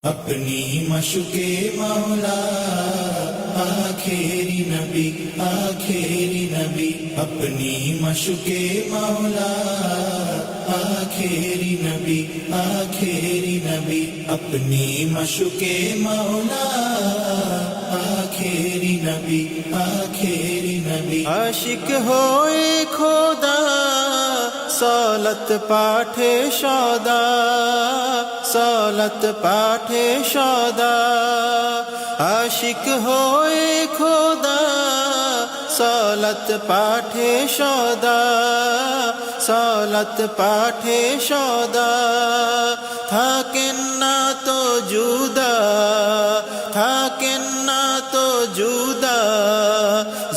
अपनी मशुके मौला आखिरी नबी अपनी मशुके मौला आखिरी नबी अपनी मशुके मौला आखिरी नबी आशिक होए खोदा सालत पाठे सदा सालत पाठे सदा आशिक होए खोदा सालत पाठे सदा सालत पाठे सदा থাকেন না তো জুদা থাকেন না তো জুদা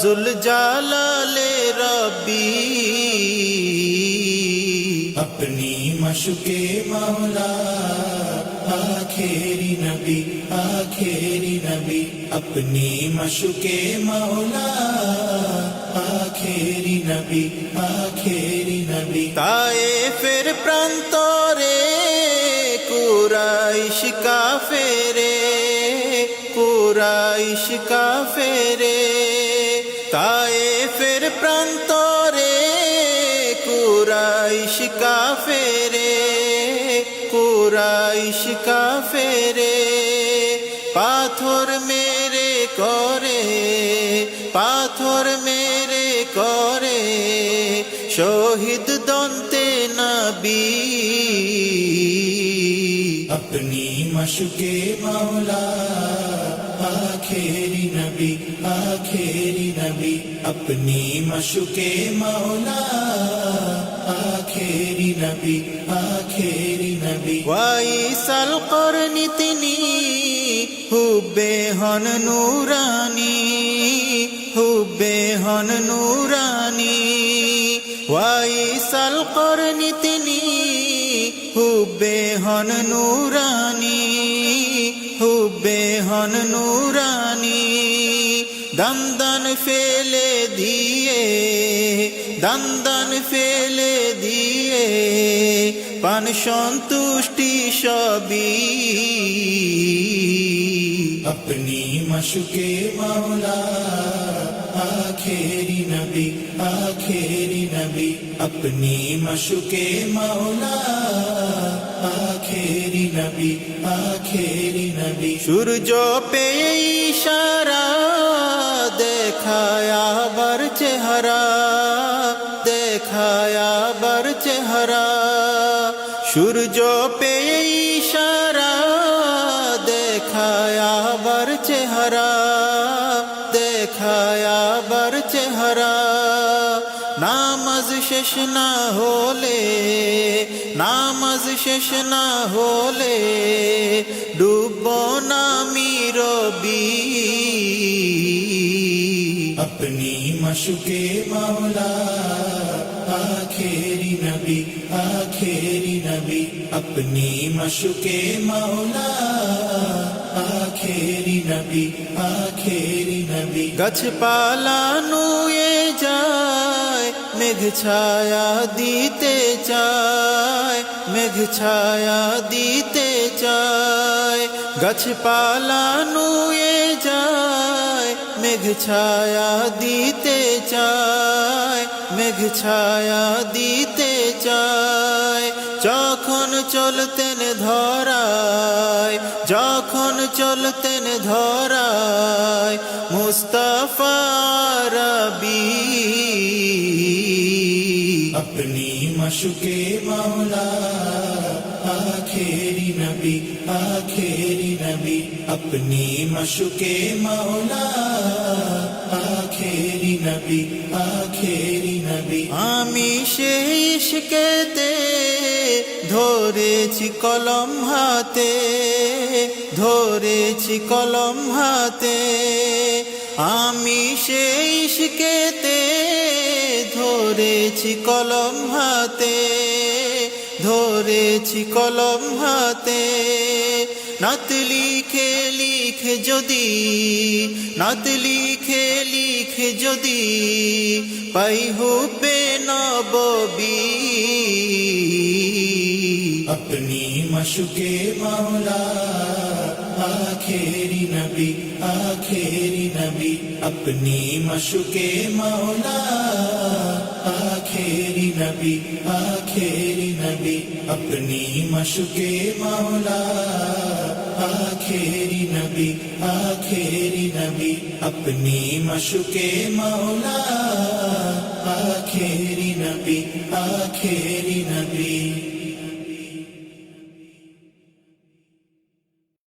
জুল জালালে রব্বি अपनी मशुके मौला आखिरी नबी अपनी मशुके मौला आखिरी नबी ताएफेर प्रांतरे कुराइश काफेरे ताएफेर प्रांतरे कुराइश काफेरे पाथर मेरे करे शहीद दंते नबी अपनी मशुके मौला आखिरी नबी अपनी मशुके मौला आखिरी नबी वाइसल करनी तिनी हुब्बे हन नूरानी वाइसल करनी तिनी हुब्बे हन नूरानी दंदन फेले दिए पान संतुष्टि सभी अपनी मशुके मौला आखिरी नबी अपनी मशुके मौला आखिरी नबी सूरज पे इशारा देखाया बर चेहरा सूरज पे इशारा देखाया बर चेहरा नामाज শেষ না হলে ডুববো না রবি अपनी मशुके मौला आखिरी नबी अपनी मशुके मौला आखिरी नबी गछ पाला नुए जाए मेघ छाया दीते चाय गछ पाला नुए जाए मेघ छाया दीते चाय যখন চলতেন ধরায় মুস্তাফা রবি अपनी मशुके मौला आखिरी नबी अपनी मशुके मौला आखिरी नबी आमी সেই ইশকেতে ধরেছি কলম হাতে আমি সেই ইশকেতে ধরেছি কলম হাতে নাত লিখে যদি পাই হুব্বে নববী अपनी मशुके मौला आखिरी नबी आखिरी नबी अपनी मशुके मौला आखिरी नबी अपनी मशुके मौला आखिरी नबी अपनी मशुके मौला आखिरी नबी